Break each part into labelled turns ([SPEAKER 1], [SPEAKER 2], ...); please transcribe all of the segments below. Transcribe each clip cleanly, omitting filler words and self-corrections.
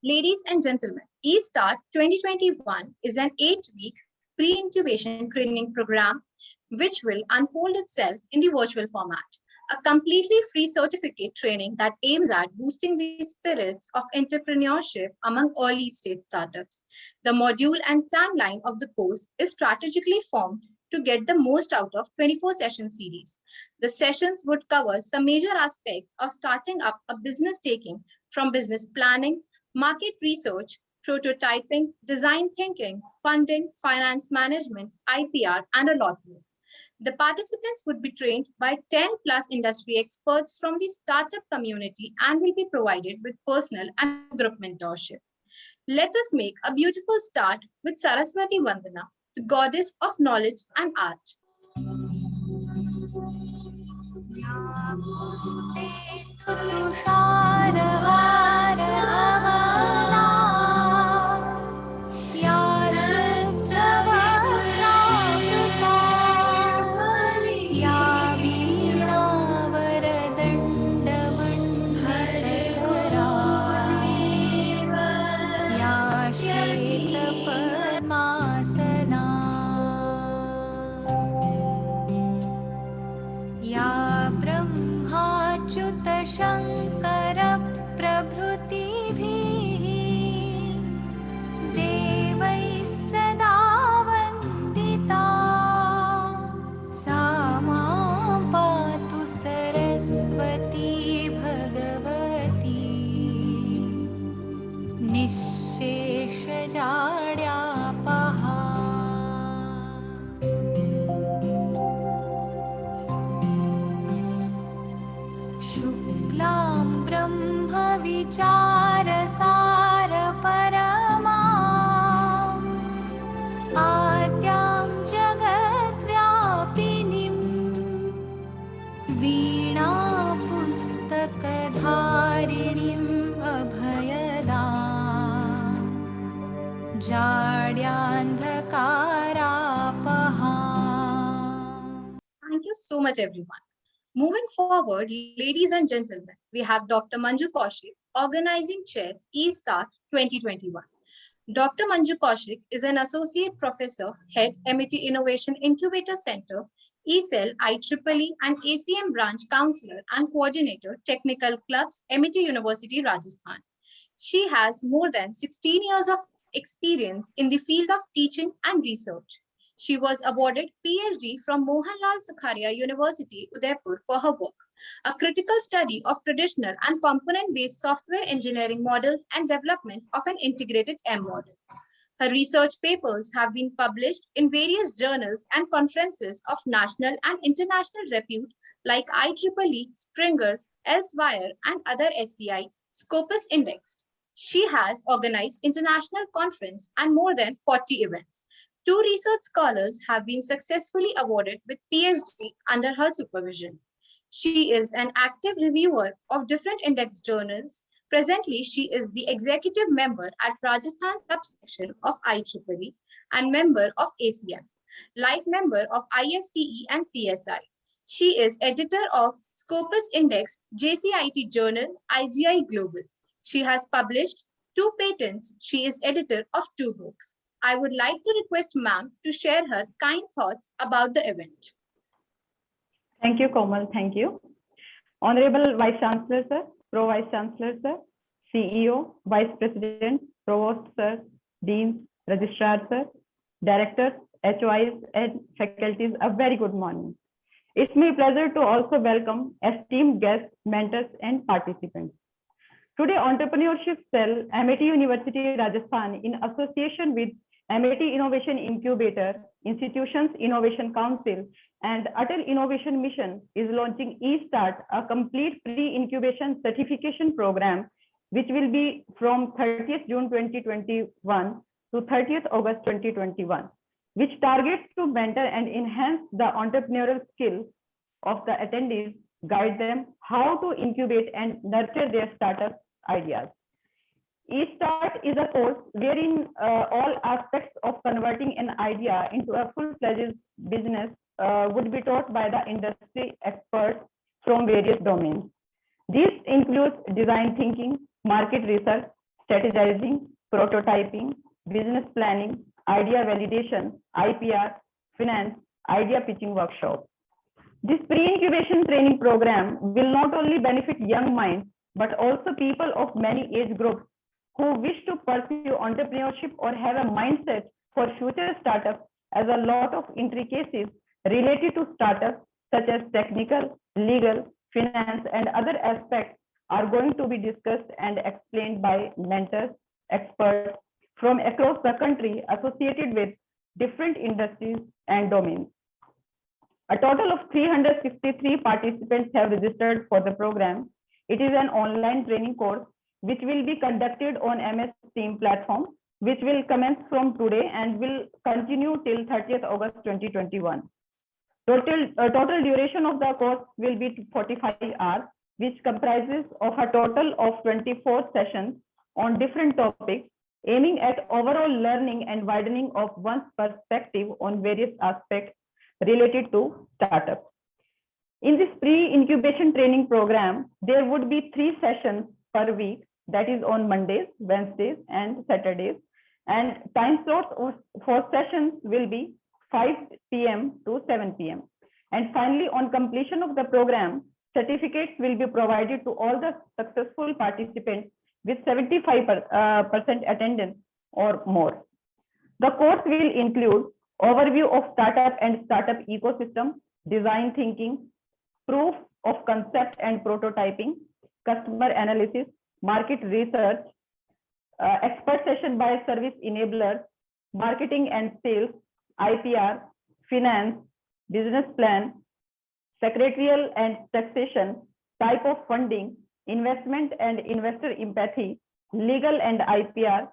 [SPEAKER 1] Ladies and gentlemen, eStart 2021 is an 8-week pre-incubation training program which will unfold itself in the virtual format. A completely free certificate training that aims at boosting the spirits of entrepreneurship among early stage startups. The module and timeline of the course is strategically formed to get the most out of 24 session series. The sessions would cover some major aspects of starting up a business, taking from business planning, market research, prototyping, design thinking, funding, finance management, IPR, and a lot more. The participants would be trained by 10 plus industry experts from the startup community and will be provided with personal and group mentorship. Let us make a beautiful start with Saraswati Vandana, the goddess of knowledge and art.
[SPEAKER 2] Shankar प्रभृतिभिः देवैः सदा वन्दिता सा मां पातु सरस्वती भगवती निःशेषजाड्यापहा। शुक्लां ब्रह्म विचारसार परमाम् आद्यां जगद्व्यापिनीं वीणा पुस्तकधारिणीम् अभयदाम् जाड्यान्धकारापहा।
[SPEAKER 1] Thank you so much, everyone. Moving forward, ladies and gentlemen, we have Dr. Manju Kaushik, Organizing Chair, eStart 2021. Dr. Manju Kaushik is an Associate Professor, Head, MIT Innovation Incubator Center, ECEL, IEEE, and ACM Branch Counselor and Coordinator, Technical Clubs, MIT University, Rajasthan. She has more than 16 years of experience in the field of teaching and research. She was awarded PhD from Mohanlal Sukharia University, Udaipur for her work, a critical study of traditional and component-based software engineering models and development of an integrated M model. Her research papers have been published in various journals and conferences of national and international repute like IEEE, Springer, Elsevier, and other SCI, Scopus Indexed. She has organized international conference and more than 40 events. 2 research scholars have been successfully awarded with PhD under her supervision. She is an active reviewer of different index journals. Presently, she is the executive member at Rajasthan subsection of IEEE and member of ACM, life member of ISTE and CSI. She is editor of Scopus Index, JCIT Journal, IGI Global. She has published 2 patents. She is editor of 2 books. I would like to request ma'am to share her kind thoughts about the event.
[SPEAKER 3] Thank you, Komal. Thank you. Honorable Vice Chancellor, sir, Pro Vice Chancellor, sir, CEO, Vice President, Provost, sir, Deans, Registrar, sir, Directors, HOIs, and faculties, a very good morning. It's my pleasure to also welcome esteemed guests, mentors, and participants. Today, Entrepreneurship Cell, MIT University, Rajasthan, in association with MIT Innovation Incubator, Institutions Innovation Council, and Atal Innovation Mission is launching eStart, a complete pre-incubation certification program, which will be from 30th June 2021 to 30th August 2021, which targets to mentor and enhance the entrepreneurial skills of the attendees, guide them how to incubate and nurture their startup ideas. eStart is a course wherein all aspects of converting an idea into a full-fledged business would be taught by the industry experts from various domains. This includes design thinking, market research, strategizing, prototyping, business planning, idea validation, IPR, finance, idea pitching workshop. This pre-incubation training program will not only benefit young minds, but also people of many age groups who wish to pursue entrepreneurship or have a mindset for future startups, as a lot of intricacies related to startups such as technical, legal, finance, and other aspects are going to be discussed and explained by mentors, experts from across the country associated with different industries and domains. A total of 363 participants have registered for the program. It is an online training course which will be conducted on MS Team platform, which will commence from today and will continue till 30th August 2021. Total duration of the course will be 45 hours, which comprises of a total of 24 sessions on different topics, aiming at overall learning and widening of one's perspective on various aspects related to startups. In this pre-incubation training program, there would be 3 sessions per week, that is on Mondays, Wednesdays, and Saturdays. And time slots for sessions will be 5 p.m. to 7 p.m. And finally, on completion of the program, certificates will be provided to all the successful participants with 75% attendance or more. The course will include overview of startup and startup ecosystem, design thinking, proof of concept and prototyping, customer analysis, market research, expert session by service enablers, marketing and sales, IPR, finance, business plan, secretarial and taxation, type of funding, investment and investor empathy, legal and IPR,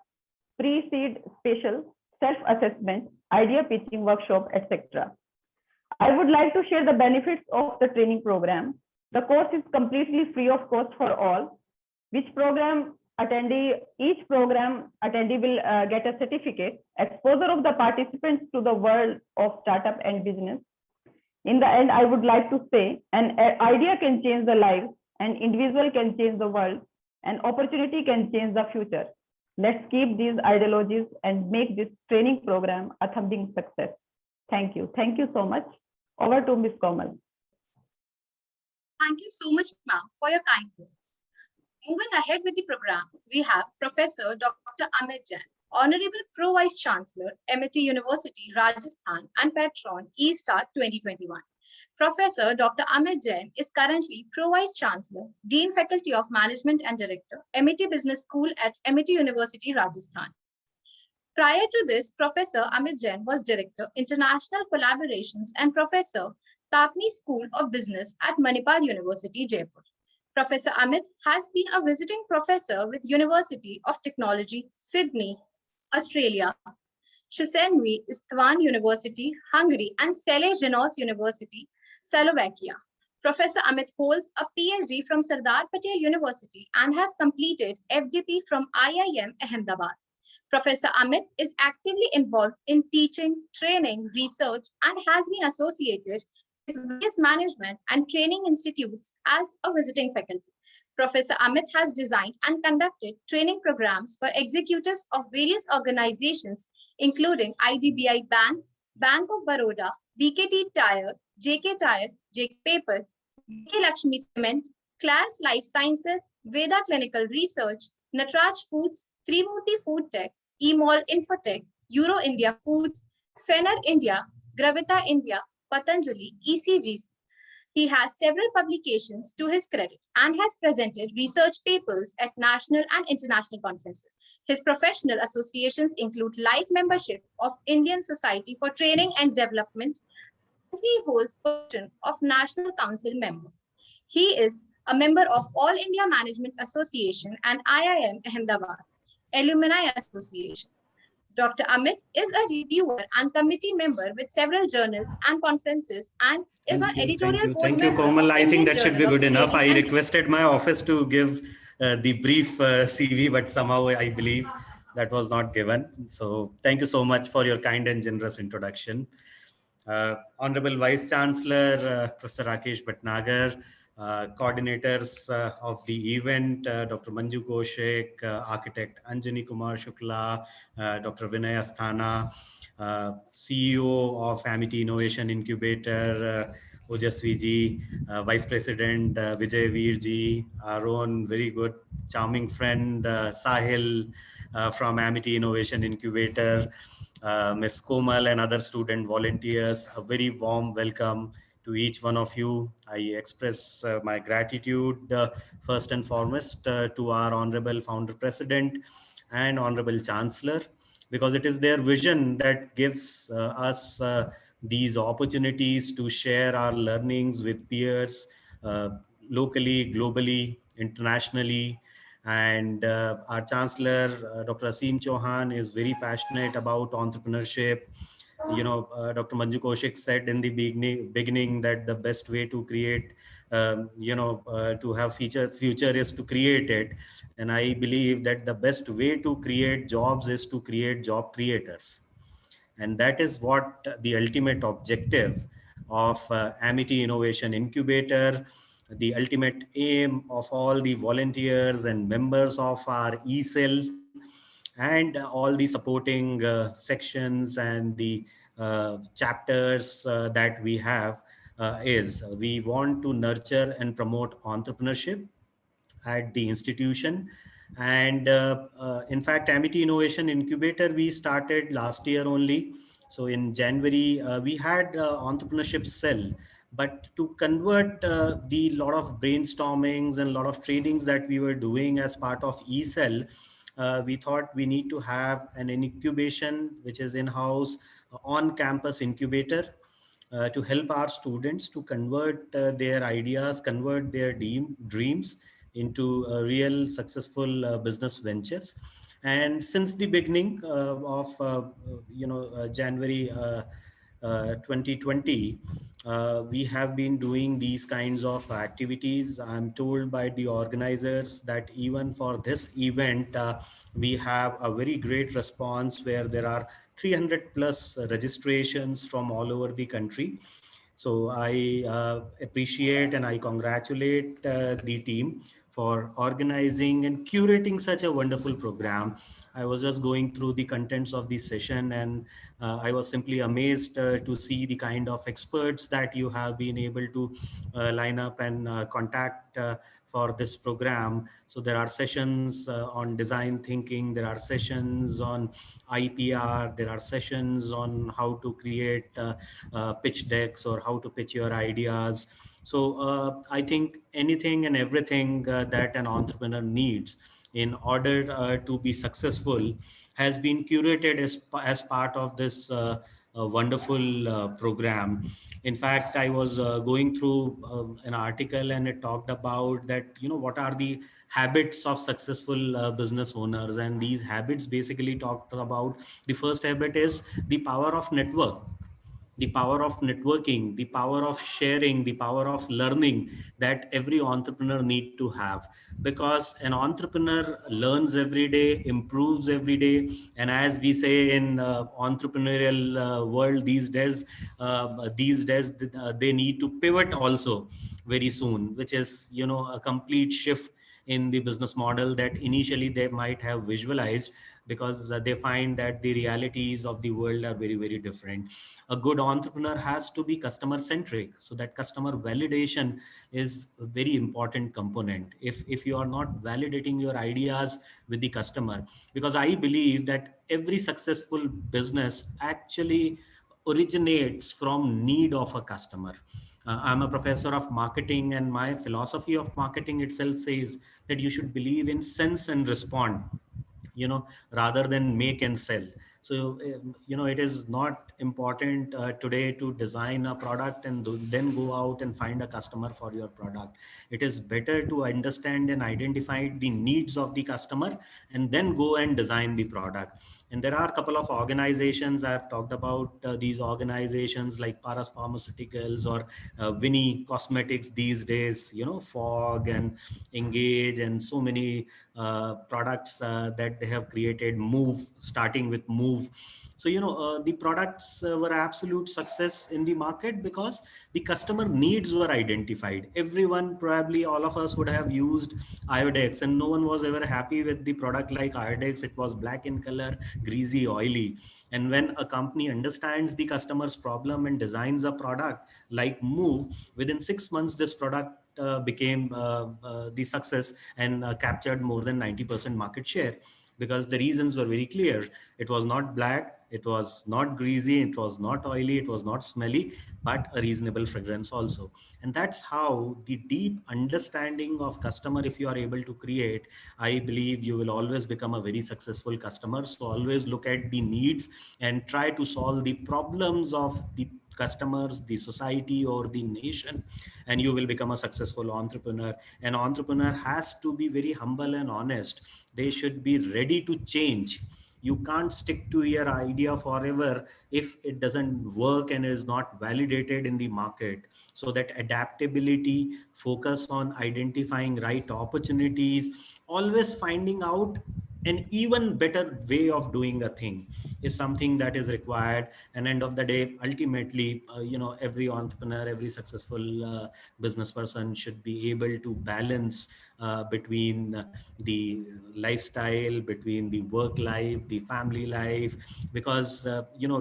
[SPEAKER 3] pre-seed special, self-assessment, idea pitching workshop, etc. I would like to share the benefits of the training program. The course is completely free of cost for all. Each program attendee will get a certificate, exposure of the participants to the world of startup and business. In the end, I would like to say an idea can change the life, an individual can change the world, an opportunity can change the future. Let's keep these ideologies and make this training program a thumping success. Thank you. Thank you so much. Over to Ms. Komal.
[SPEAKER 1] Thank you so much, ma'am, for your kind words. Moving ahead with the program, we have Professor Dr. Amit Jain, Honorable Pro Vice Chancellor, MIT University, Rajasthan, and Patron, E-Star 2021. Professor Dr. Amit Jain is currently Pro Vice Chancellor, Dean Faculty of Management and Director, MIT Business School at MIT University, Rajasthan. Prior to this, Professor Amit Jain was Director, International Collaborations and Professor, Tapni School of Business at Manipal University, Jaipur. Professor Amit has been a visiting professor with University of Technology, Sydney, Australia, Chisinau Istvan University, Hungary, and Székely János University, Slovakia. Professor Amit holds a PhD from Sardar Patel University and has completed FDP from IIM Ahmedabad. Professor Amit is actively involved in teaching, training, research, and has been associated with various management and training institutes as a visiting faculty. Professor Amit has designed and conducted training programs for executives of various organizations, including IDBI Bank, Bank of Baroda, BKT Tire, JK Tire, JK Paper, JK Lakshmi Cement, Clars Life Sciences, Veda Clinical Research, Natraj Foods, Trimurti Food Tech, Emol Infotech, Euro India Foods, Fener India, Gravita India, Patanjali, ECGs. He has several publications to his credit and has presented research papers at national and international conferences. His professional associations include life membership of Indian Society for Training and Development. He holds position of National Council member. He is a member of All India Management Association and IIM Ahmedabad Alumni Association. Dr. Amit is a reviewer and committee member with several journals and conferences and is an editorial board member.
[SPEAKER 4] Thank you, Komal.
[SPEAKER 1] of
[SPEAKER 4] I think
[SPEAKER 1] Indian
[SPEAKER 4] that should be
[SPEAKER 1] Journal
[SPEAKER 4] good
[SPEAKER 1] of
[SPEAKER 4] enough. I
[SPEAKER 1] Training and
[SPEAKER 4] requested my office to give the brief CV, but somehow I believe that was not given. So thank you so much for your kind and generous introduction. Honorable Vice Chancellor, Professor Rakesh Bhatnagar, coordinators of the event, Dr. Manju Koshik, architect Anjani Kumar Shukla, Dr. Vinay Asthana, CEO of Amity Innovation Incubator, Ojasvi ji, Vice President Vijay Veer ji, our own very good, charming friend Sahil from Amity Innovation Incubator, Ms. Komal and other student volunteers. A very warm welcome to each one of you. I express my gratitude first and foremost to our Honorable Founder President and Honorable Chancellor, because it is their vision that gives us these opportunities to share our learnings with peers locally, globally, internationally. And our Chancellor, Dr. Aseem Chauhan, is very passionate about entrepreneurship. Dr. Manju Kaushik said in the beginning that the best way to create, to have future is to create it. And I believe that the best way to create jobs is to create job creators. And that is what the ultimate objective of Amity Innovation Incubator, the ultimate aim of all the volunteers and members of our eCell, and all the supporting sections and the chapters that we have is we want to nurture and promote entrepreneurship at the institution. And in fact, Amity Innovation Incubator, we started last year only. So in January, we had entrepreneurship cell, but to convert the lot of brainstormings and a lot of trainings that we were doing as part of eCell, we thought we need to have an incubation, which is in-house on-campus incubator to help our students to convert their ideas, convert their dreams into real successful business ventures. And since the beginning of January 2020, we have been doing these kinds of activities. I'm told by the organizers that even for this event, we have a very great response where there are 300 plus registrations from all over the country. So I appreciate and I congratulate the team for organizing and curating such a wonderful program. I was just going through the contents of the session, and I was simply amazed to see the kind of experts that you have been able to line up and contact for this program. So there are sessions on design thinking, there are sessions on IPR, there are sessions on how to create pitch decks or how to pitch your ideas. So I think anything and everything that an entrepreneur needs in order to be successful has been curated as part of this wonderful program. In fact, I was going through an article, and it talked about that, what are the habits of successful business owners. And these habits basically talked about, the first habit is the power of network, the power of networking, the power of sharing, the power of learning that every entrepreneur need to have, because an entrepreneur learns every day, improves every day. And as we say in entrepreneurial world these days they need to pivot also very soon, which is a complete shift in the business model that initially they might have visualized, because they find that the realities of the world are very, very different. A good entrepreneur has to be customer centric, so that customer validation is a very important component. If you are not validating your ideas with the customer, because I believe that every successful business actually originates from need of a customer. I'm a professor of marketing, and my philosophy of marketing itself says that you should believe in sense and respond, rather than make and sell. So it is not important today to design a product and then go out and find a customer for your product. It is better to understand and identify the needs of the customer and then go and design the product. And there are a couple of organizations I've talked about, these organizations like Paras Pharmaceuticals or Winnie Cosmetics these days, Fog and Engage, and so many products that they have created. Move, starting with Move Move. So, the products were absolute success in the market because the customer needs were identified. Everyone, probably all of us would have used Iodex, and no one was ever happy with the product like Iodex. It was black in color, greasy, oily. And when a company understands the customer's problem and designs a product like Move, within 6 months, this product became the success and captured more than 90% market share, because the reasons were very clear. It was not black, it was not greasy, it was not oily, it was not smelly, but a reasonable fragrance also. And that's how the deep understanding of customer, if you are able to create, I believe you will always become a very successful customer. So always look at the needs and try to solve the problems of the customers, the society, or the nation, and you will become a successful entrepreneur. An entrepreneur has to be very humble and honest. They should be ready to change. You can't stick to your idea forever if it doesn't work and is not validated in the market. So that adaptability, focus on identifying right opportunities, always finding out an even better way of doing a thing is something that is required. And end of the day, ultimately, every entrepreneur, every successful business person should be able to balance between the lifestyle, between the work life, the family life. Because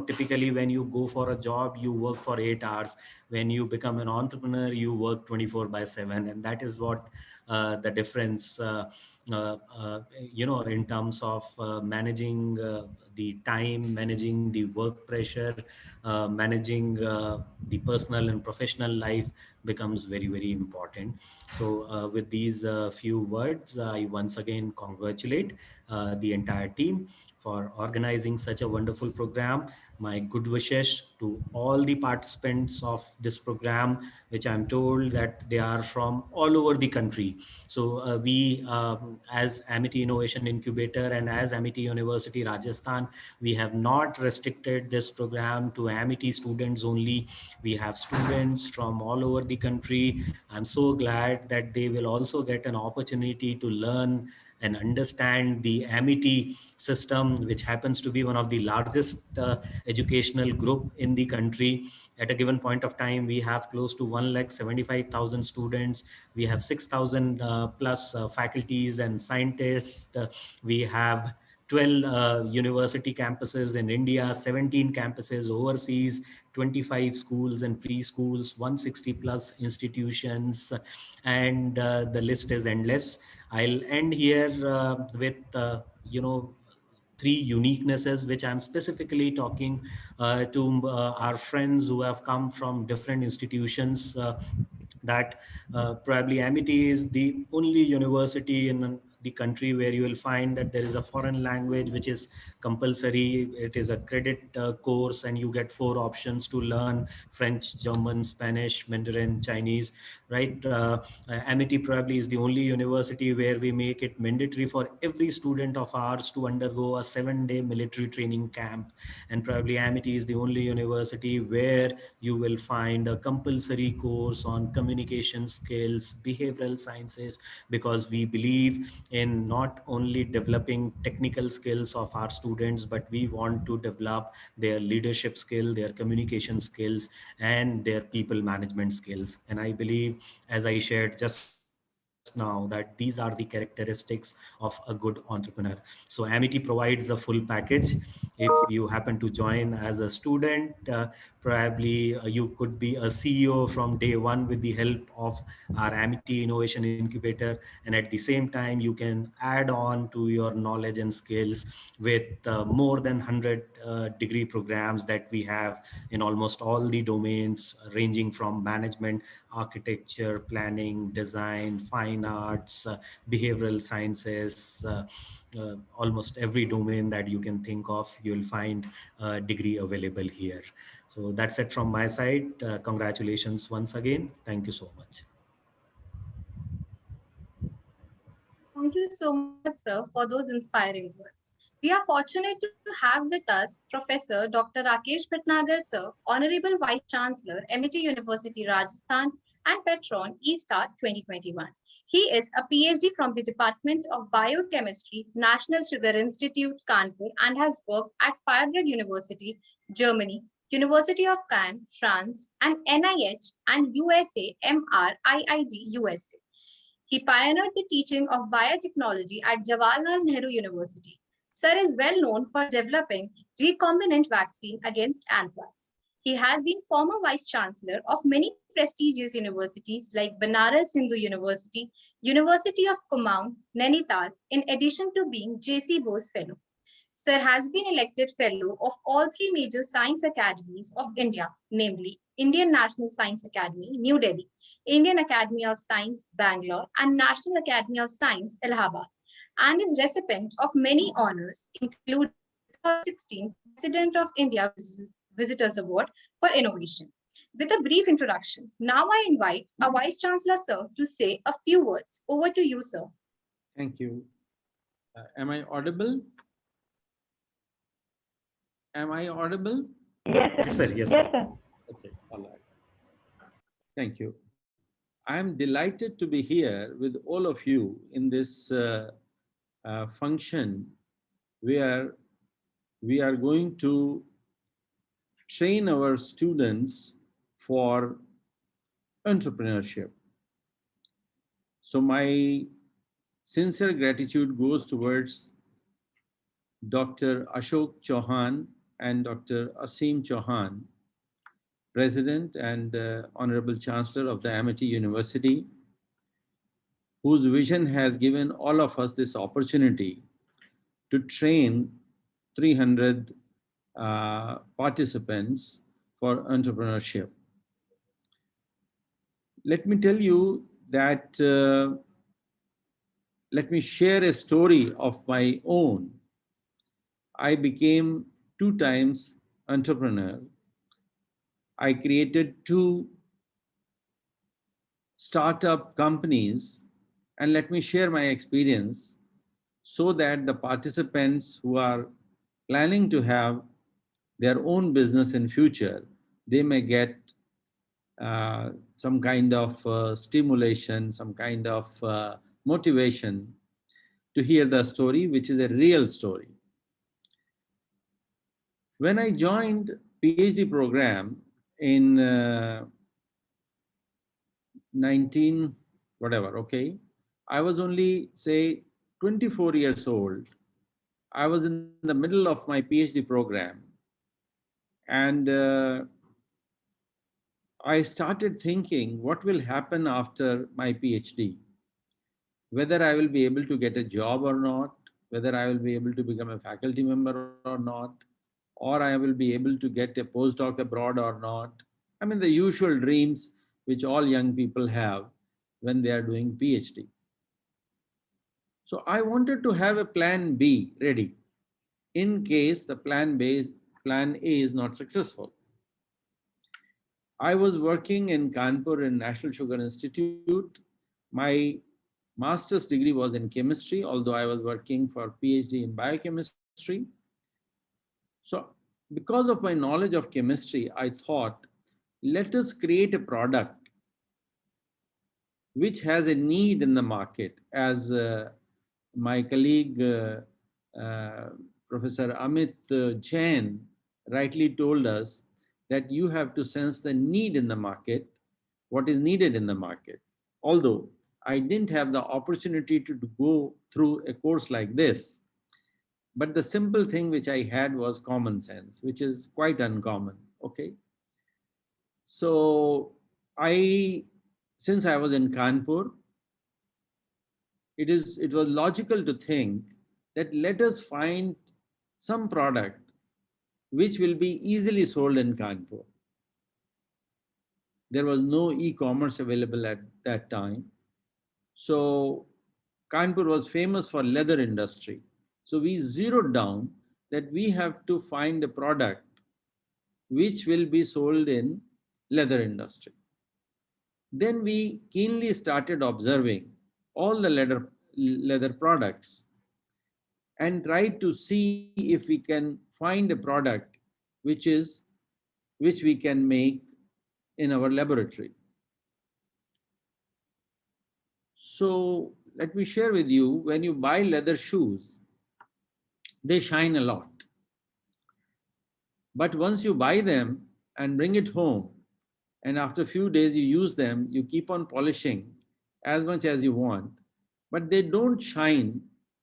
[SPEAKER 4] typically when you go for a job, you work for 8 hours. When you become an entrepreneur, you work 24/7, and that is what the difference in terms of managing the time, managing the work pressure, managing the personal and professional life becomes very, very important. So with these few words, I once again congratulate the entire team for organizing such a wonderful program. My good wishes to all the participants of this program, which I'm told that they are from all over the country. So we, as Amity Innovation Incubator and as Amity University Rajasthan, we have not restricted this program to Amity students only. We have students from all over the country. I'm so glad that they will also get an opportunity to learn and understand the Amity system, which happens to be one of the largest educational group in the country. At a given point of time, we have close to 1,75,000 students. We have 6,000 plus faculties and scientists. We have 12 university campuses in India, 17 campuses overseas, 25 schools and preschools, 160 plus institutions, and the list is endless. I'll end here with, three uniquenesses, which I'm specifically talking to our friends who have come from different institutions. That probably Amity is the only university in the country where you will find that there is a foreign language which is compulsory. It is a credit course, and you get 4 options to learn: French, German, Spanish, Mandarin, Chinese, right? Amity probably is the only university where we make it mandatory for every student of ours to undergo a 7-day military training camp. And probably Amity is the only university where you will find a compulsory course on communication skills, behavioral sciences, because we believe in not only developing technical skills of our students, but we want to develop their leadership skill, their communication skills, and their people management skills. And I believe, as I shared just now, that these are the characteristics of a good entrepreneur. So Amity provides a full package. If you happen to join as a student, probably you could be a CEO from day one with the help of our Amity Innovation Incubator. And at the same time, you can add on to your knowledge and skills with more than 100 degree programs that we have in almost all the domains, ranging from management, architecture, planning, design, fine arts, behavioral sciences, almost every domain that you can think of, you'll find a degree available here. So that's it from my side. Congratulations once again. Thank you so much.
[SPEAKER 1] Thank you so much, sir, for those inspiring words. We are fortunate to have with us Professor Dr. Rakesh Bhatnagar, sir, Honorable Vice Chancellor, Amity University, Rajasthan, and Patron, eStar 2021. He is a PhD from the Department of Biochemistry, National Sugar Institute, Kanpur, and has worked at Freiburg University, Germany, University of Caen, France, and NIH and USA MRIID, USA. He pioneered the teaching of biotechnology at Jawaharlal Nehru University. Sir is well known for developing recombinant vaccine against anthrax. He has been former vice chancellor of many prestigious universities like Banaras Hindu University, University of Kumaon, Nainital, in addition to being J.C. Bose Fellow. Sir has been elected fellow of all three major science academies of India, namely Indian National Science Academy, New Delhi, Indian Academy of Science, Bangalore, and National Academy of Science, Allahabad, and is recipient of many honors, including 2016 President of India Visitors Award for Innovation. With a brief introduction, now I invite our Vice Chancellor, sir, to say a few words. Over to you, sir.
[SPEAKER 5] Thank you. Am I audible? Am I audible?
[SPEAKER 3] Yes, sir.
[SPEAKER 4] Yes, sir. Yes,
[SPEAKER 3] Yes,
[SPEAKER 4] sir.
[SPEAKER 3] sir.
[SPEAKER 5] Okay, all right. Thank you. I am delighted to be here with all of you in this function where we are going to train our students for entrepreneurship. So my sincere gratitude goes towards Dr. Ashok Chauhan and Dr. Asim Chauhan, President and Honorable Chancellor of the Amity University, whose vision has given all of us this opportunity to train 300 participants for entrepreneurship. Let me tell you that, let me share a story of my own. I became 2 times entrepreneur. I created 2 startup companies, and let me share my experience so that the participants who are planning to have their own business in future, they may get some kind of stimulation, some kind of motivation to hear the story, which is a real story. When I joined PhD program in 19 whatever, okay, I was only say 24 years old. I was in the middle of my PhD program, and I started thinking what will happen after my PhD, whether I will be able to get a job or not, whether I will be able to become a faculty member or not, or I will be able to get a postdoc abroad or not. I mean, the usual dreams which all young people have when they are doing PhD. So I wanted to have a plan B ready in case the plan A is not successful. I was working in Kanpur in National Sugar Institute. My master's degree was in chemistry, although I was working for PhD in biochemistry. So because of my knowledge of chemistry, I thought, let us create a product which has a need in the market. As my colleague, Professor Amit Jain rightly told us, that you have to sense the need in the market, what is needed in the market. Although I didn't have the opportunity to go through a course like this, but the simple thing which I had was common sense, which is quite uncommon, okay? So since I was in Kanpur, it was logical to think that let us find some product which will be easily sold in Kanpur. There was no e-commerce available at that time. So Kanpur was famous for leather industry. So we zeroed down that we have to find a product which will be sold in leather industry. Then we keenly started observing all the leather products and tried to see if we can find a product which we can make in our laboratory. So let me share with you, when you buy leather shoes, they shine a lot. But once you buy them and bring it home, and after a few days you use them, you keep on polishing as much as you want, but they don't shine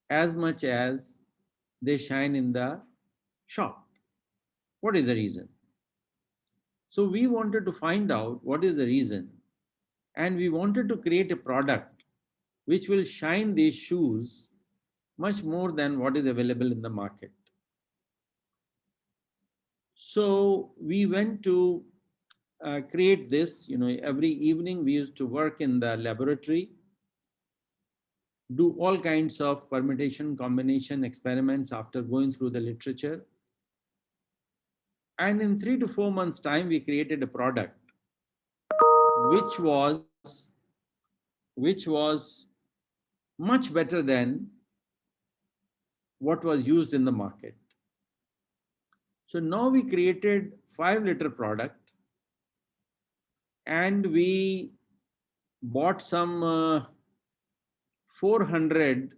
[SPEAKER 5] as much as they shine in the shop. What is the reason? So we wanted to find out what is the reason, and we wanted to create a product which will shine these shoes much more than what is available in the market. So we went to create this. Every evening we used to work in the laboratory, do all kinds of permutation, combination experiments after going through the literature. And in 3 to 4 months' time, we created a product which was much better than what was used in the market. So now we created 5-liter product, and we bought some 400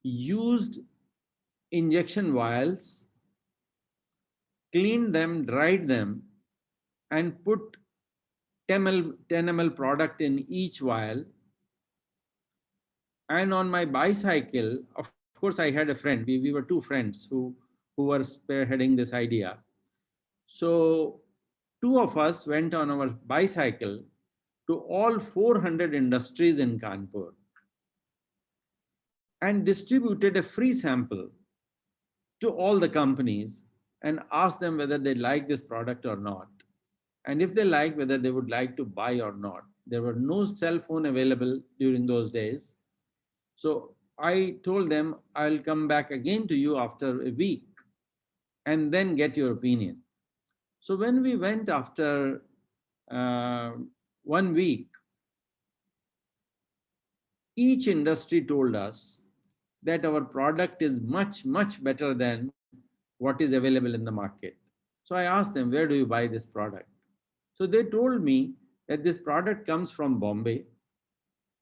[SPEAKER 5] used injection vials, cleaned them, dried them, and put 10 ml product in each vial. And on my bicycle, of course, I had a friend. We were 2 friends who were spearheading this idea. So 2 of us went on our bicycle to all 400 industries in Kanpur and distributed a free sample to all the companies and asked them whether they like this product or not. And if they like, whether they would like to buy or not. There were no cell phone available during those days. So I told them, I'll come back again to you after a week and then get your opinion. So when we went after 1 week, each industry told us that our product is much, much better than what is available in the market. So I asked them, where do you buy this product? So they told me that this product comes from Bombay,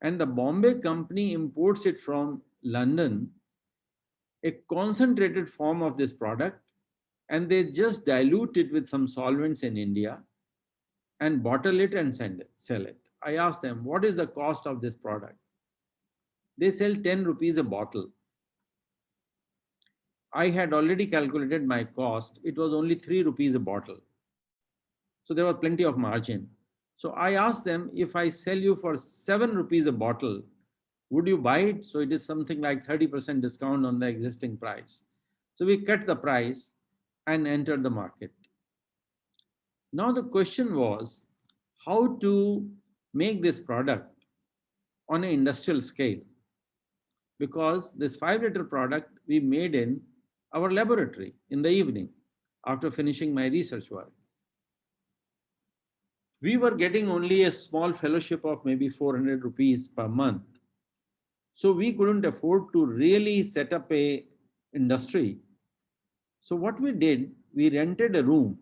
[SPEAKER 5] and the Bombay company imports it from London, a concentrated form of this product, and they just dilute it with some solvents in India and bottle it and sell it. I asked them, what is the cost of this product? They sell 10 rupees a bottle. I had already calculated my cost. It was only 3 rupees a bottle. So there was plenty of margin. So I asked them, if I sell you for 7 rupees a bottle, would you buy it? So it is something like 30% discount on the existing price. So we cut the price and entered the market. Now the question was how to make this product on an industrial scale, because this 5-liter product we made in our laboratory in the evening after finishing my research work. We were getting only a small fellowship of maybe 400 rupees per month. So we couldn't afford to really set up a industry. So what we did, we rented a room.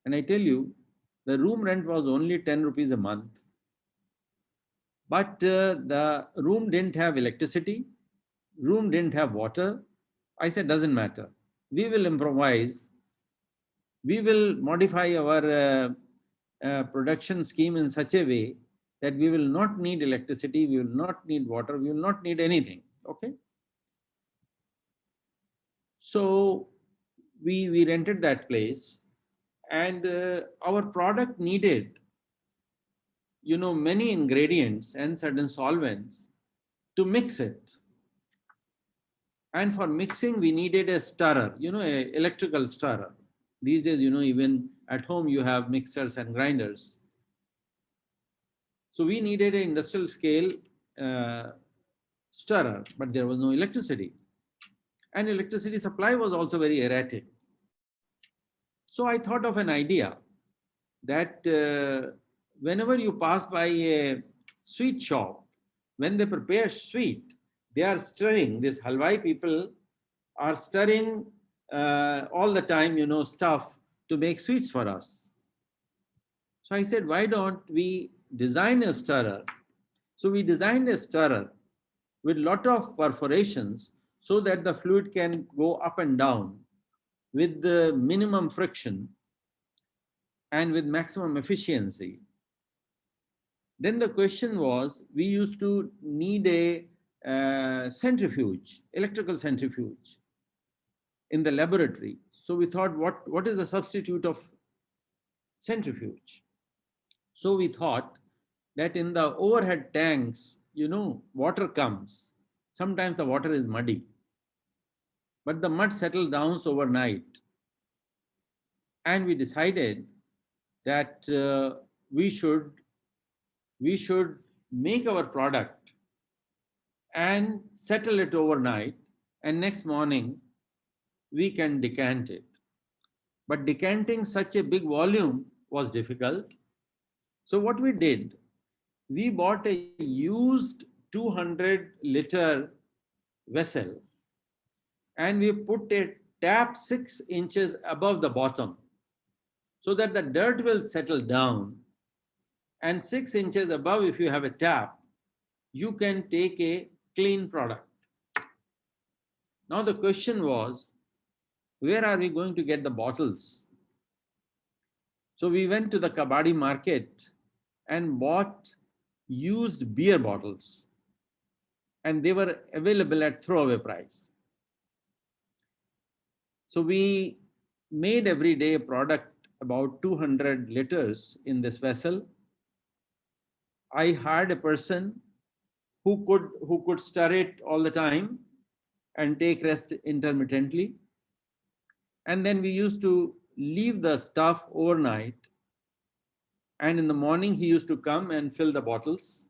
[SPEAKER 5] And I tell you, the room rent was only 10 rupees a month. But the room didn't have electricity, room didn't have water. I said, doesn't matter. We will improvise. We will modify our production scheme in such a way that we will not need electricity, we will not need water, we will not need anything. Okay. So we rented that place, and our product needed, many ingredients and certain solvents to mix it. And for mixing, we needed a stirrer, an electrical stirrer. These days, even at home, you have mixers and grinders. So we needed an industrial scale stirrer, but there was no electricity. And electricity supply was also very erratic. So I thought of an idea that whenever you pass by a sweet shop, when they prepare sweet, they are stirring, these halwai people are stirring all the time, stuff to make sweets for us. So I said, why don't we design a stirrer So we designed a stirrer with lot of perforations so that the fluid can go up and down with the minimum friction and with maximum efficiency. Then the question was, we used to need a centrifuge, electrical centrifuge in the laboratory. So we thought, what is the substitute of centrifuge? So we thought that in the overhead tanks, water comes. Sometimes the water is muddy, but the mud settles down overnight. And we decided that we should make our product and settle it overnight, and next morning we can decant it. But decanting such a big volume was difficult. So what we did, we bought a used 200-liter vessel and we put a tap 6 inches above the bottom so that the dirt will settle down, and 6 inches above, if you have a tap, you can take a clean product. Now the question was, where are we going to get the bottles? So we went to the Kabadi market and bought used beer bottles, and they were available at throwaway price. So we made every day a product about 200 liters in this vessel. I hired a person who could stir it all the time and take rest intermittently. And then we used to leave the stuff overnight. And in the morning, he used to come and fill the bottles,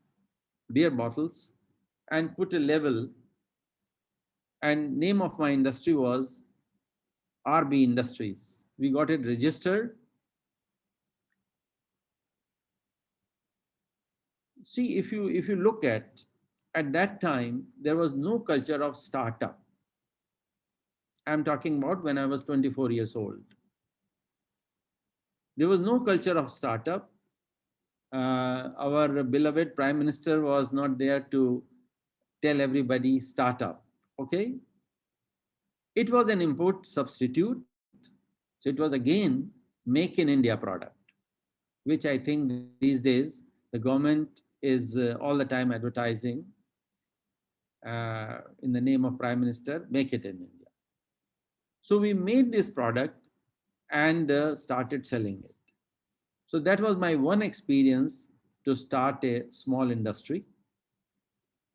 [SPEAKER 5] beer bottles, and put a label. And name of my industry was RB Industries. We got it registered. See, if you look at that time, there was no culture of startup. I'm talking about when I was 24 years old. There was no culture of startup. Our beloved Prime Minister was not there to tell everybody startup, okay? It was an import substitute. So it was again, make in India product, which I think these days the government is all the time advertising in the name of Prime Minister, make it in India. So we made this product and started selling it. So that was my one experience to start a small industry,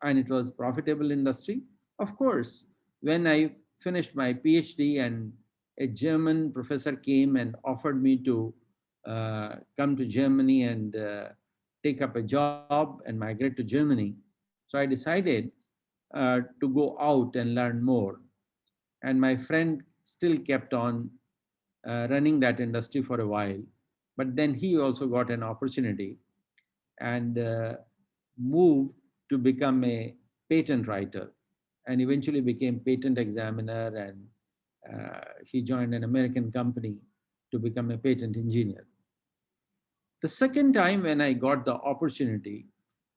[SPEAKER 5] and it was profitable industry. Of course, when I finished my PhD and a German professor came and offered me to come to Germany and take up a job and migrate to Germany. So I decided to go out and learn more. And my friend still kept on running that industry for a while. But then he also got an opportunity and moved to become a patent writer, and eventually became patent examiner, and he joined an American company to become a patent engineer. The second time when I got the opportunity,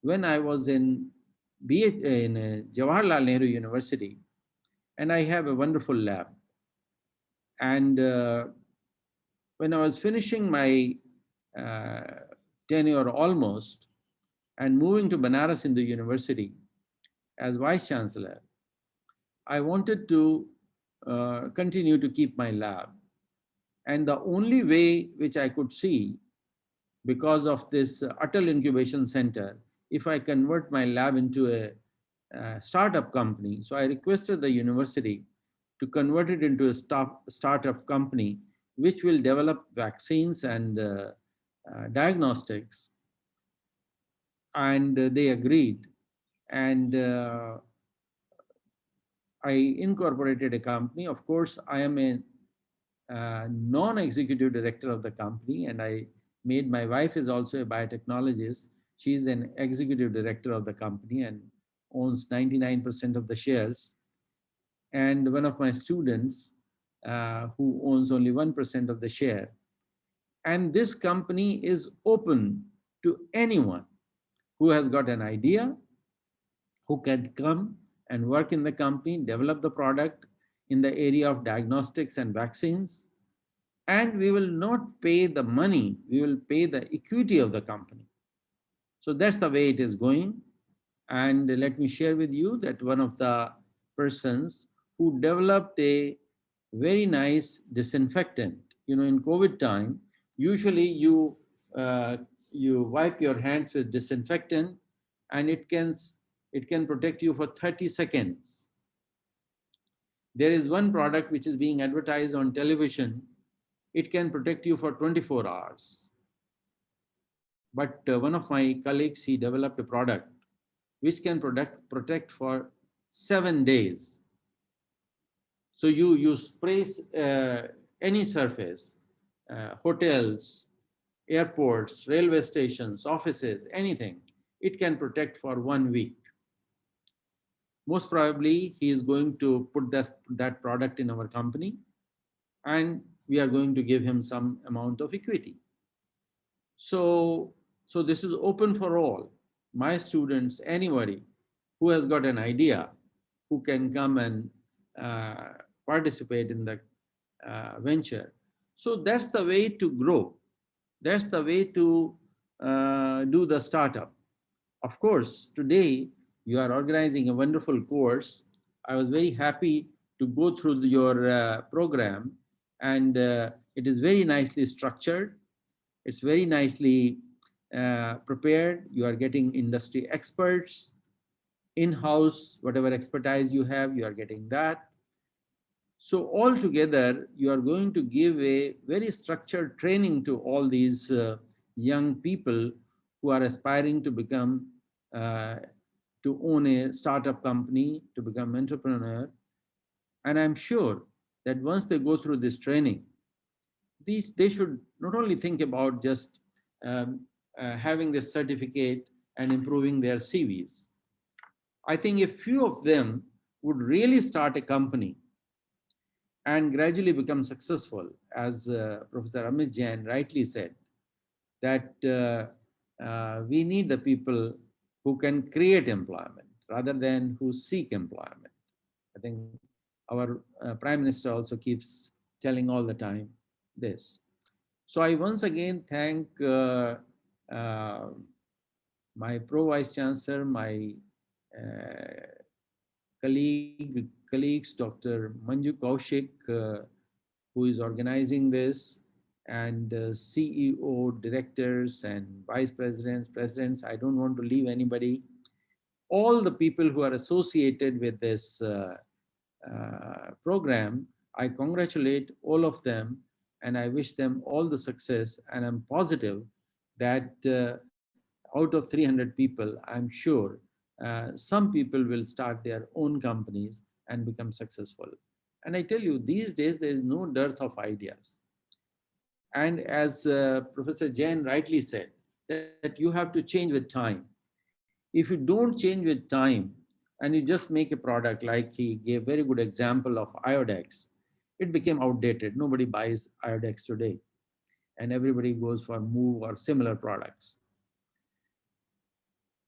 [SPEAKER 5] when I was in Jawaharlal Nehru University, and I have a wonderful lab. And when I was finishing my tenure almost and moving to Banaras Hindu University as Vice Chancellor, I wanted to continue to keep my lab. And the only way which I could see, because of this Atal Incubation Center, if I convert my lab into a startup company. So I requested the university to convert it into a startup company, which will develop vaccines and diagnostics. And they agreed. And I incorporated a company. Of course, I am a non-executive director of the company, and I made, my wife is also a biotechnologist. She's an executive director of the company and owns 99% of the shares. And one of my students who owns only 1% of the share. And this company is open to anyone who has got an idea, who can come and work in the company, develop the product in the area of diagnostics and vaccines, and we will not pay the money, we will pay the equity of the company. So that's the way it is going. And let me share with you that one of the persons who developed a very nice disinfectant, in COVID time, usually you wipe your hands with disinfectant, and it can protect you for 30 seconds. There is one product which is being advertised on television. It can protect you for 24 hours. But one of my colleagues, he developed a product which can protect for 7 days. So you spray any surface, hotels, airports, railway stations, offices, anything. It can protect for 1 week. Most probably, he is going to put that product in our company, and we are going to give him some amount of equity. So this is open for all. My students, anybody who has got an idea, who can come and participate in the venture. So that's the way to grow. That's the way to do the startup. Of course, today you are organizing a wonderful course. I was very happy to go through your program, and it is very nicely structured. It's very nicely prepared. You are getting industry experts in-house, whatever expertise you have, you are getting that. So altogether, you are going to give a very structured training to all these young people who are aspiring to become, to own a startup company, to become entrepreneur. And I'm sure that once they go through this training, they should not only think about just having this certificate and improving their CVs. I think a few of them would really start a company and gradually become successful, as Professor Amit Jain rightly said, that we need the people who can create employment rather than who seek employment. I think our Prime Minister also keeps telling all the time this. So I once again thank my Pro Vice Chancellor, my colleagues, Dr. Manju Kaushik, who is organizing this, and CEO, directors, and vice presidents, presidents. I don't want to leave anybody. All the people who are associated with this program, I congratulate all of them, and I wish them all the success. And I'm positive that out of 300 people, I'm sure some people will start their own companies and become successful. And I tell you, these days, there is no dearth of ideas. And as Professor Jain rightly said, that you have to change with time. If you don't change with time and you just make a product, like he gave very good example of Iodex, it became outdated. Nobody buys Iodex today. And everybody goes for Move or similar products.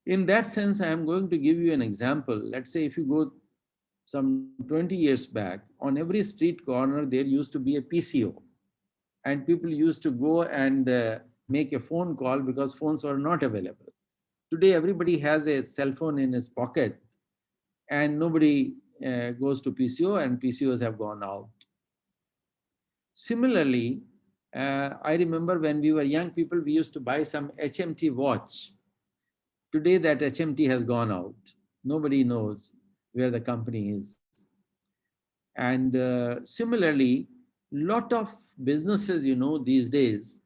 [SPEAKER 5] In that sense, I am going to give you an example. Let's say if you go some 20 years back, on every street corner, there used to be a PCO. And people used to go and make a phone call because phones were not available. Today, everybody has a cell phone in his pocket, and nobody goes to PCO, and PCOs have gone out. Similarly, I remember when we were young people, we used to buy some HMT watch. Today, that HMT has gone out. Nobody knows where the company is. And similarly, lot of businesses, these days,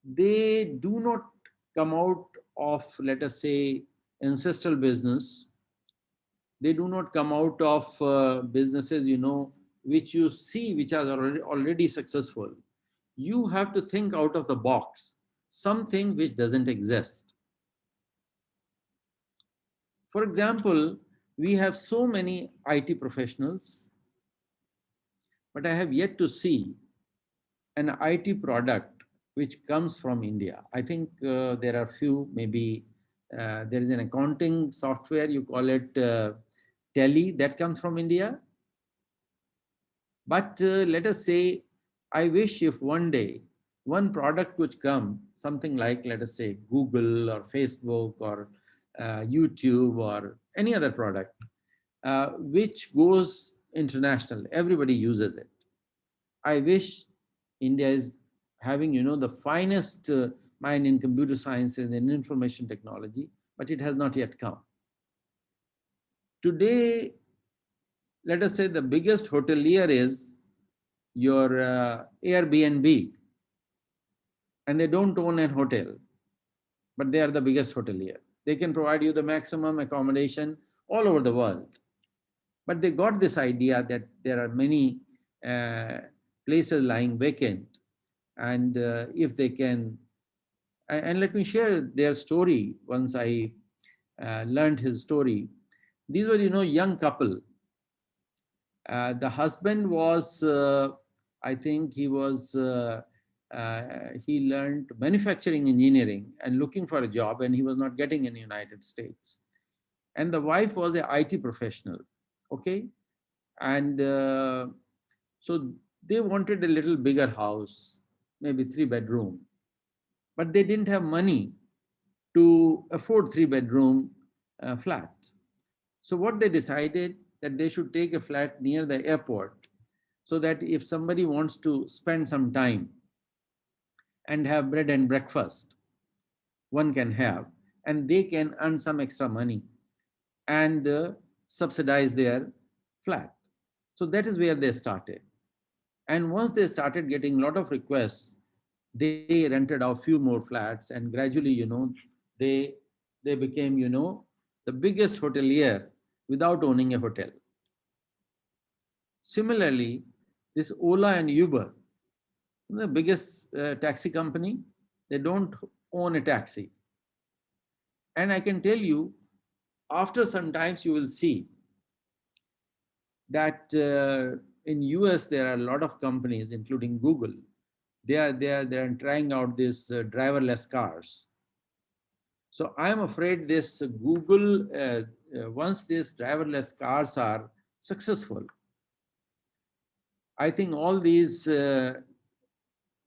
[SPEAKER 5] they do not come out of, let us say, ancestral business. They do not come out of businesses, which you see, which are already successful. You have to think out of the box, something which doesn't exist. For example, we have so many IT professionals, but I have yet to see an IT product which comes from India. I think there are few, maybe There is an accounting software, you call it Tele, that comes from India. But let us say, I wish if one day one product would come, something like, let us say, Google or Facebook or YouTube or any other product, which goes international. Everybody uses it. I wish India is having, the finest mind in computer science and in information technology, but it has not yet come. Today, let us say the biggest hotelier is your Airbnb, and they don't own a hotel, but they are the biggest hotelier. They can provide you the maximum accommodation all over the world. But they got this idea that there are many places lying vacant, and if they can, and let me share their story. Once I learned his story, these were, young couple. The husband was, I think he learned manufacturing engineering and looking for a job, and he was not getting in the United States. And the wife was an IT professional, okay? And so they wanted a little bigger house, maybe 3-bedroom, but they didn't have money to afford 3-bedroom flat. So what they decided, that they should take a flat near the airport, so that if somebody wants to spend some time and have bread and breakfast, one can have, and they can earn some extra money and subsidize their flat. So that is where they started. And once they started getting a lot of requests, they rented out few more flats, and gradually, they became, the biggest hotelier without owning a hotel. Similarly, this Ola and Uber, the biggest taxi company, they don't own a taxi. And I can tell you, after some times you will see that in US there are a lot of companies, including Google. They are trying out these driverless cars. So I am afraid this Google, once these driverless cars are successful, I think all these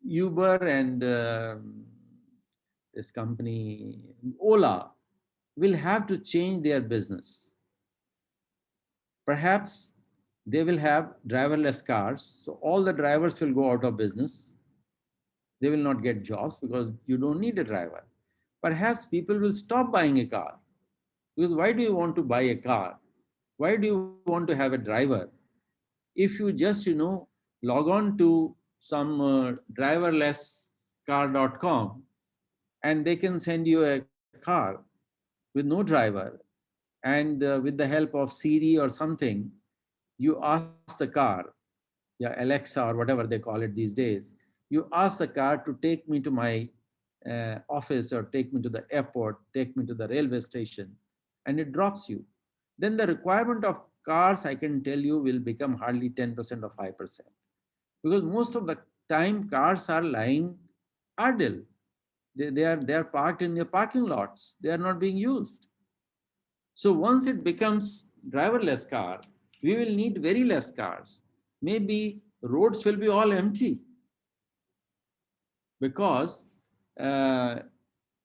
[SPEAKER 5] Uber and this company Ola will have to change their business. Perhaps they will have driverless cars, so all the drivers will go out of business. They will not get jobs because you don't need a driver. Perhaps people will stop buying a car, because why do you want to buy a car? Why do you want to have a driver? If you just, log on to some driverlesscar.com, and they can send you a car with no driver, and with the help of Siri or something, you ask the car, yeah, Alexa or whatever they call it these days, you ask the car to take me to my office, or take me to the airport, take me to the railway station, and it drops you. Then the requirement of cars, I can tell you, will become hardly 10% or 5%. Because most of the time cars are lying idle. They are parked in your parking lots. They are not being used. So once it becomes driverless car, we will need very less cars. Maybe roads will be all empty, because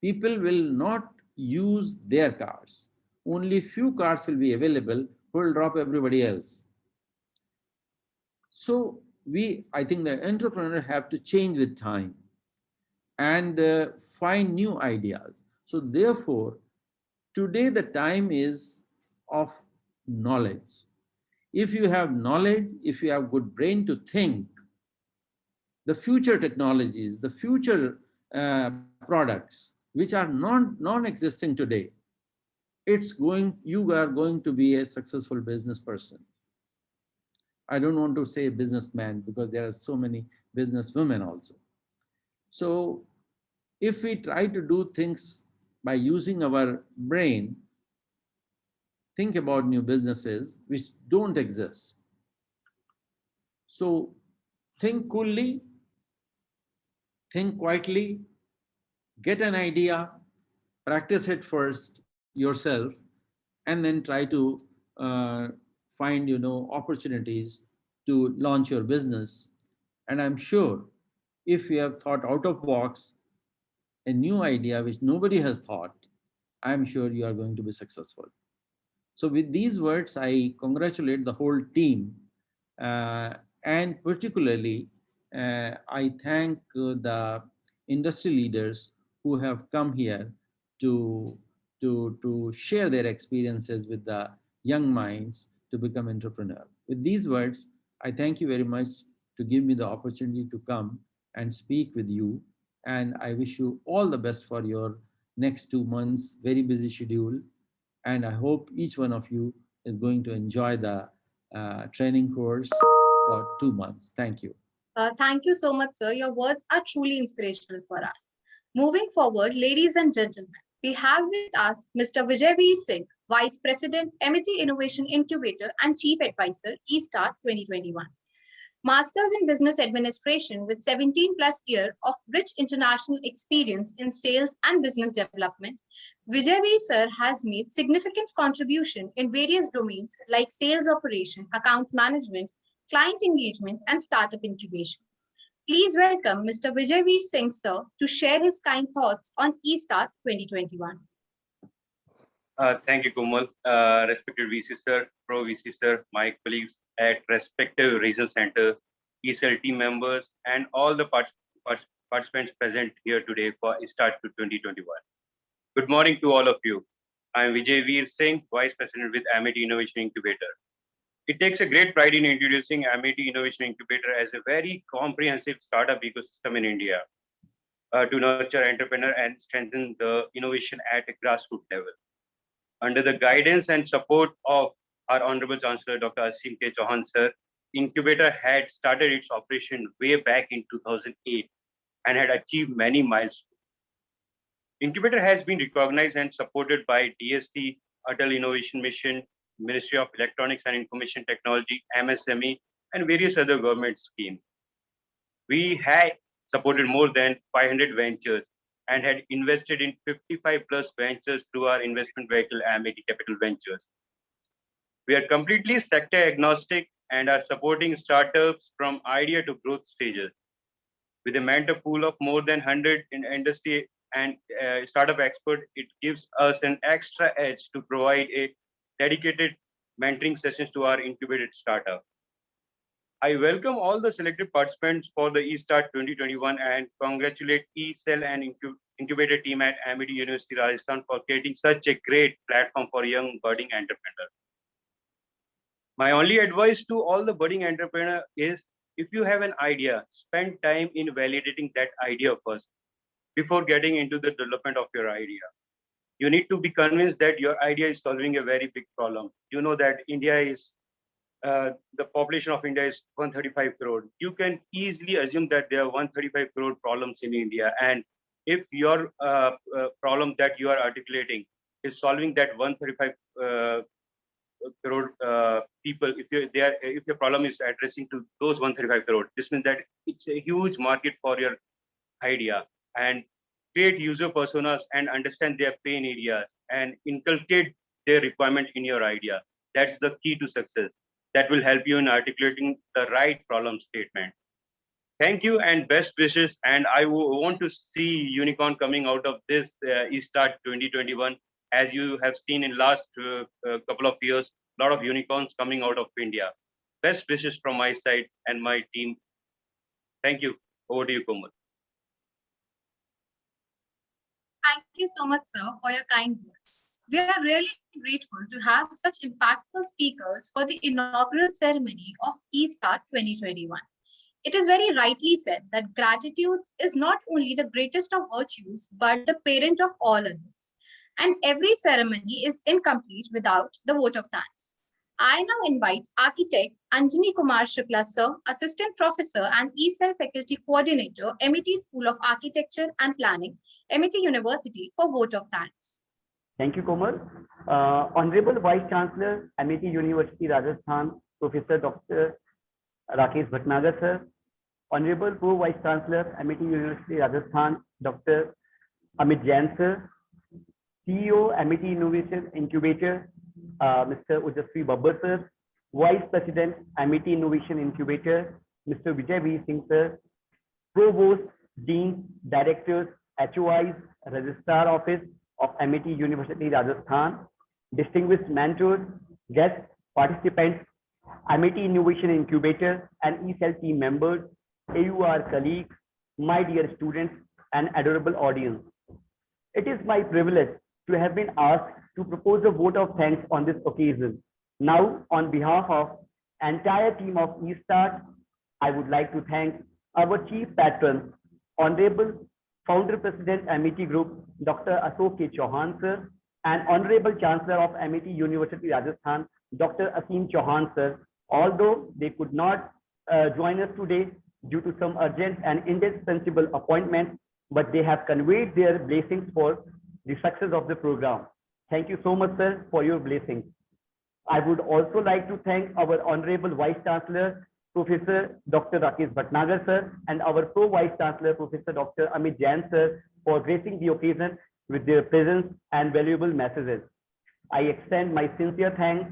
[SPEAKER 5] people will not use their cars. Only few cars will be available who will drop everybody else. So I think the entrepreneur have to change with time and find new ideas. So therefore, today the time is of knowledge. If you have knowledge, if you have good brain to think, the future technologies, the future products, which are non-existing today, you are going to be a successful business person. I don't want to say businessman, because there are so many business women also. So if we try to do things by using our brain, think about new businesses which don't exist. So think coolly, think quietly, get an idea, practice it first yourself, and then try to find opportunities to launch your business. And I'm sure if you have thought out of box a new idea which nobody has thought, I'm sure you are going to be successful. So with these words, I congratulate the whole team, and particularly I thank the industry leaders who have come here to, to share their experiences with the young minds to become entrepreneur. With these words, I thank you very much to give me the opportunity to come and speak with you. And I wish you all the best for your next 2 months, very busy schedule. And I hope each one of you is going to enjoy the training course for 2 months. Thank you.
[SPEAKER 1] Thank you so much, sir. Your words are truly inspirational for us. Moving forward, ladies and gentlemen, we have with us Mr. Vijayveer Singh, Vice President, Amity Innovation Incubator and Chief Advisor, eStart 2021. Masters in Business Administration with 17 plus years of rich international experience in sales and business development, Vijayveer sir has made significant contribution in various domains like sales operation, account management, client engagement, and startup incubation. Please welcome Mr. Vijayveer Singh sir to share his kind thoughts on eStart 2021.
[SPEAKER 6] Thank you, Komal. Respected VC sir, Pro VC sir, my colleagues at respective regional center, ESL team members, and all the participants present here today for eStart 2021. Good morning to all of you. I am Vijayveer Singh, Vice President with Amity Innovation Incubator. It takes a great pride in introducing Amity Innovation Incubator as a very comprehensive startup ecosystem in India to nurture entrepreneur and strengthen the innovation at a grassroots level. Under the guidance and support of our Honorable Chancellor, Dr. Asim K. Chauhan sir, Incubator had started its operation way back in 2008 and had achieved many milestones. Incubator has been recognized and supported by DST, Atal Innovation Mission, Ministry of Electronics and Information Technology, MSME, and various other government schemes. We had supported more than 500 ventures and had invested in 55 plus ventures through our investment vehicle, Amity Capital Ventures. We are completely sector agnostic and are supporting startups from idea to growth stages. With a mentor pool of more than 100 in industry and startup expert, it gives us an extra edge to provide a dedicated mentoring sessions to our incubated startup. I welcome all the selected participants for the eStart 2021 and congratulate eCell and incubator team at Amity University Rajasthan for creating such a great platform for young budding entrepreneurs. My only advice to all the budding entrepreneur is, if you have an idea, spend time in validating that idea first before getting into the development of your idea. You need to be convinced that your idea is solving a very big problem. You know that India is the population of India is 135 crore. You can easily assume that there are 135 crore problems in India. And if your problem that you are articulating is solving that 135 crore people, if your problem is addressing to those 135 crore, this means that it's a huge market for your idea. And create user personas and understand their pain areas and inculcate their requirement in your idea. That's the key to success. That will help you in articulating the right problem statement. Thank you and best wishes. And I want to see unicorn coming out of this eStart 2021. As you have seen in last couple of years, a lot of unicorns coming out of India. Best wishes from my side and my team. Thank you. Over to you, Komal.
[SPEAKER 1] Thank you so much, sir, for your kind words. We are really grateful to have such impactful speakers for the inaugural ceremony of eStart 2021. It is very rightly said that gratitude is not only the greatest of virtues, but the parent of all others. And every ceremony is incomplete without the vote of thanks. I now invite architect Anjani Kumar Shukla sir, Assistant Professor and ESL Faculty Coordinator, Amity School of Architecture and Planning, Amity University, for vote of thanks.
[SPEAKER 7] Thank you, Komal. Honorable Vice Chancellor, Amity University, Rajasthan, Professor Dr. Rakesh Bhatnagar, sir. Honorable Pro Vice Chancellor, Amity University, Rajasthan, Dr. Amit Jain, sir. CEO, MET Innovation Incubator, Mr. Ojasvi Babbar sir, Vice President, MET Innovation Incubator, Mr. Vijay V. Singh sir, Provost, Dean, Directors, HOIs, Registrar Office of MET University Rajasthan, distinguished mentors, guests, participants, MET Innovation Incubator and ECEL team members, AUR colleagues, my dear students and adorable audience. It is my privilege to have been asked to propose a vote of thanks on this occasion. Now, on behalf of entire team of eStart, I would like to thank our chief patron, Honorable Founder President MET Group, Dr. Ashok K. Chauhan sir, and Honorable Chancellor of MET University Rajasthan, Dr. Asim Chauhan sir, although they could not join us today due to some urgent and indispensable appointments, but they have conveyed their blessings for the success of the program. Thank you so much, sir, for your blessings. I would also like to thank our Honorable Vice Chancellor, Professor Dr. Rakesh Bhatnagar, sir, and our Pro Vice Chancellor, Professor Dr. Amit Jain, sir, for gracing the occasion with their presence and valuable messages. I extend my sincere thanks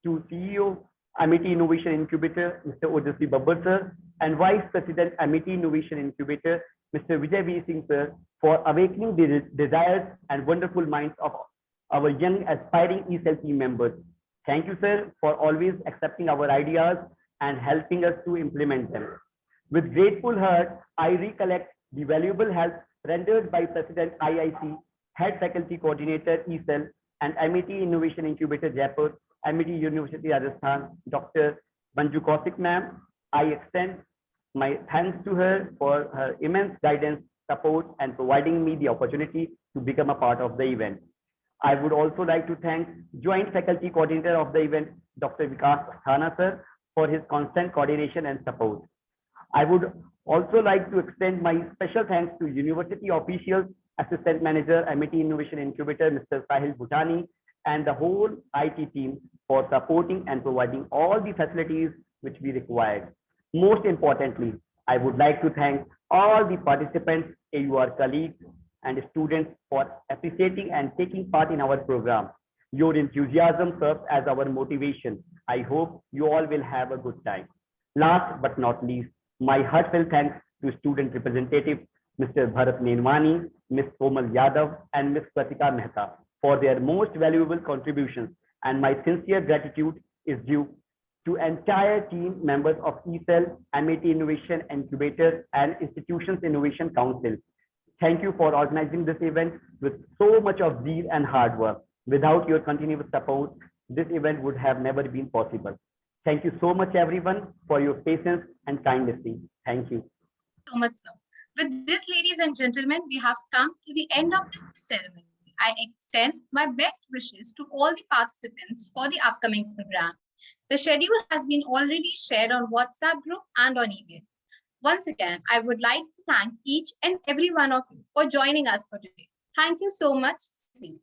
[SPEAKER 7] to CEO, MET Innovation Incubator, Mr. Ojasvi Babbar, sir, and Vice President, MET Innovation Incubator, Mr. Vijay V. Singh, sir, for awakening the desires and wonderful minds of our young aspiring ECEL team members. Thank you, sir, for always accepting our ideas and helping us to implement them. With grateful heart, I recollect the valuable help rendered by President IIC, Head Faculty Coordinator ECEL, and MET Innovation Incubator Jaipur, MET University Rajasthan, Dr. Manju Kaushik ma'am. I extend my thanks to her for her immense guidance, support, and providing me the opportunity to become a part of the event. I would also like to thank Joint Faculty Coordinator of the event, Dr. Vikas Asthana, sir, for his constant coordination and support. I would also like to extend my special thanks to University officials, Assistant Manager, MET Innovation Incubator, Mr. Sahil Bhutani, and the whole IT team for supporting and providing all the facilities which we required. Most importantly, I would like to thank all the participants, AUR colleagues, and students for appreciating and taking part in our program. Your enthusiasm serves as our motivation. I hope you all will have a good time. Last but not least, my heartfelt thanks to student representative, Mr. Bharat Nirmani, Ms. Komal Yadav, and Ms. Pratika Mehta for their most valuable contributions. And my sincere gratitude is due to entire team members of ECEL, MET Innovation Incubator, and Institutions Innovation Council. Thank you for organizing this event with so much of zeal and hard work. Without your continuous support, this event would have never been possible. Thank you so much, everyone, for your patience and kind listening. Thank you.
[SPEAKER 1] So much, sir. With this, ladies and gentlemen, we have come to the end of the ceremony. I extend my best wishes to all the participants for the upcoming program. The schedule has been already shared on WhatsApp group and on email. Once again, I would like to thank each and every one of you for joining us for today. Thank you so much. See you.